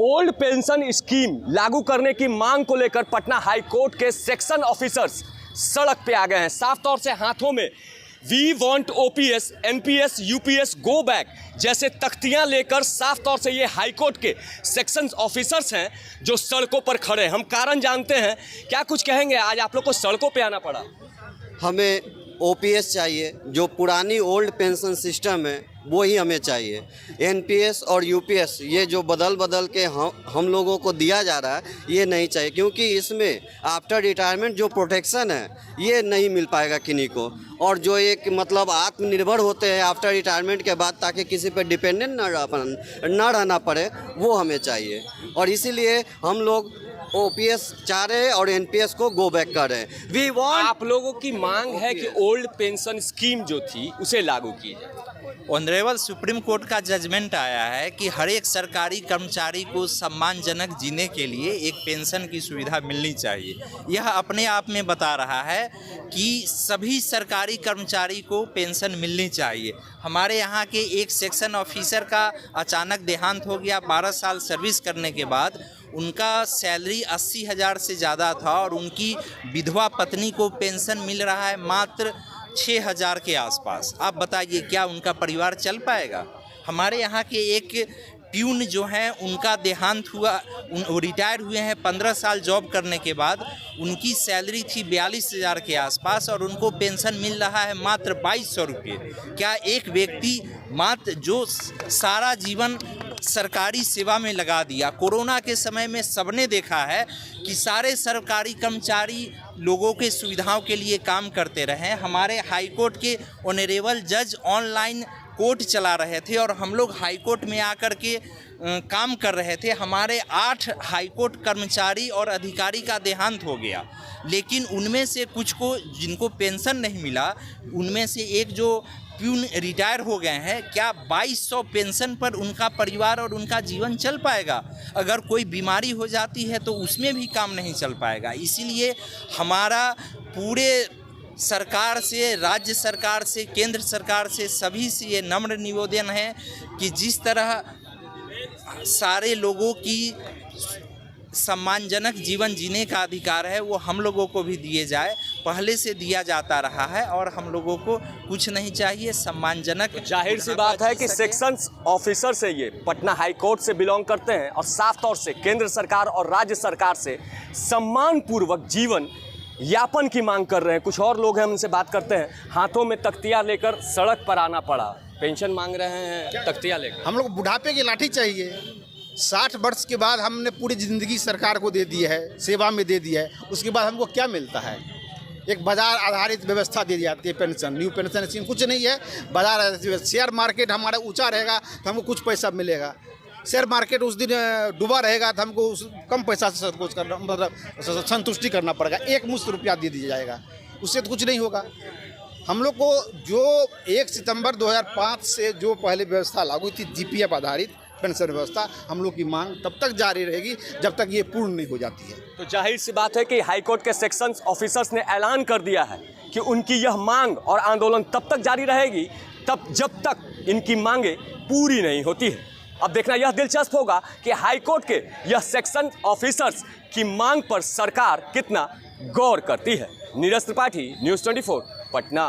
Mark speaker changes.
Speaker 1: Old pension scheme लागू करने की मांग को लेकर पटना हाई कोर्ट के सेक्शन ऑफिसर्स सड़क पे आ गए हैं। साफ तौर से हाथों में we want OPS, NPS, UPS go back जैसे तख्तियां लेकर साफ तौर से ये हाई कोर्ट के सेक्शन ऑफिसर्स हैं जो सड़कों पर खड़े हैं। हम कारण जानते हैं, क्या कुछ कहेंगे? आज आप लोग को सड़कों पे आना पड़ा।
Speaker 2: हमें ओपीएस चाहिए, जो पुरानी ओल्ड पेंशन सिस्टम है वो ही हमें चाहिए। एनपीएस और यूपीएस ये जो बदल के हम लोगों को दिया जा रहा है ये नहीं चाहिए, क्योंकि इसमें आफ्टर रिटायरमेंट जो प्रोटेक्शन है ये नहीं मिल पाएगा किन्हीं को। और जो एक मतलब आत्मनिर्भर होते हैं आफ्टर रिटायरमेंट के बाद, ताकि किसी पर डिपेंडेंट ना रहना पड़े, वो हमें चाहिए। और इसीलिए हम लोग ओपीएस चाह रहे हैं और एनपीएस को गो बैक कर रहे हैं। We want.
Speaker 1: आप लोगों की मांग है कि ओल्ड पेंशन स्कीम जो थी उसे लागू की जाए।
Speaker 3: ऑनरेबल सुप्रीम कोर्ट का जजमेंट आया है कि हर एक सरकारी कर्मचारी को सम्मानजनक जीने के लिए एक पेंशन की सुविधा मिलनी चाहिए। यह अपने आप में बता रहा है कि सभी सरकारी कर्मचारी को पेंशन मिलनी चाहिए। हमारे यहाँ के एक सेक्शन ऑफिसर का अचानक देहांत हो गया। 12 साल सर्विस करने के बाद उनका सैलरी 80,000 से ज़्यादा था और उनकी विधवा पत्नी को पेंशन मिल रहा है मात्र 6,000 के आसपास। आप बताइए, क्या उनका परिवार चल पाएगा? हमारे यहाँ के एक प्यून जो हैं उनका देहांत हुआ, वो रिटायर हुए हैं 15 साल जॉब करने के बाद। उनकी सैलरी थी 42,000 के आसपास और उनको पेंशन मिल रहा है मात्र 2,200 रुपये। क्या एक व्यक्ति मात्र जो सारा जीवन सरकारी सेवा में लगा दिया, कोरोना के समय में सबने देखा है कि सारे सरकारी कर्मचारी लोगों के सुविधाओं के लिए काम करते रहे। हमारे हाई कोर्ट के ऑनरेबल जज ऑनलाइन कोर्ट चला रहे थे और हम लोग हाई कोर्ट में आकर के काम कर रहे थे। हमारे 8 हाई कोर्ट कर्मचारी और अधिकारी का देहांत हो गया, लेकिन उनमें से कुछ को जिनको पेंशन नहीं मिला, उनमें से एक जो प्यून रिटायर हो गए हैं। क्या 2,200 पेंशन पर उनका परिवार और उनका जीवन चल पाएगा? अगर कोई बीमारी हो जाती है तो उसमें भी काम नहीं चल पाएगा। इसीलिए हमारा पूरे सरकार से, राज्य सरकार से, केंद्र सरकार से, सभी से ये नम्र निवेदन है कि जिस तरह सारे लोगों की सम्मानजनक जीवन जीने का अधिकार है वो हम लोगों को भी दिए जाए। पहले से दिया जाता रहा है और हम लोगों को कुछ नहीं चाहिए, सम्मानजनक।
Speaker 1: जाहिर सी बात है कि सेक्शन ऑफिसर से ये पटना हाई कोर्ट से बिलोंग करते हैं और साफ तौर से केंद्र सरकार और राज्य सरकार से सम्मानपूर्वक जीवन यापन की मांग कर रहे हैं। कुछ और लोग हैं, हम उनसे बात करते हैं। हाथों में तख्तियां लेकर सड़क पर आना पड़ा, पेंशन मांग रहे हैं तख्तियां लेकर।
Speaker 4: हम लोग बुढ़ापे की लाठी चाहिए। 60 वर्ष के बाद हमने पूरी ज़िंदगी सरकार को दे दी है, सेवा में दे दी है, उसके बाद हमको क्या मिलता है? एक बाजार आधारित व्यवस्था दी जाती है, पेंशन, न्यू पेंशन स्कीम कुछ नहीं है। बाजार आधारित, शेयर मार्केट हमारा ऊंचा रहेगा तो हमको कुछ पैसा मिलेगा। शेयर मार्केट उस दिन डूबा रहेगा तो हमको कम पैसा से सब कुछ करना, मतलब संतुष्टि करना पड़ेगा। एक मुश्त रुपया दे दिया जाएगा, उससे तो कुछ नहीं होगा। हम लोग को जो 1 सितंबर 2005 से जो पहले व्यवस्था लागू थी, जीपीएफ आधारित पेंशन व्यवस्था, हम लोग की मांग तब तक जारी रहेगी जब तक ये पूर्ण नहीं हो जाती है।
Speaker 1: तो जाहिर सी बात है कि हाईकोर्ट के सेक्शन ऑफिसर्स ने ऐलान कर दिया है कि उनकी यह मांग और आंदोलन तब तक जारी रहेगी जब तक इनकी मांगे पूरी नहीं होती है। अब देखना यह दिलचस्प होगा कि हाईकोर्ट के यह सेक्शन ऑफिसर्स की मांग पर सरकार कितना गौर करती है। नीरज त्रिपाठी, न्यूज़ 24, पटना।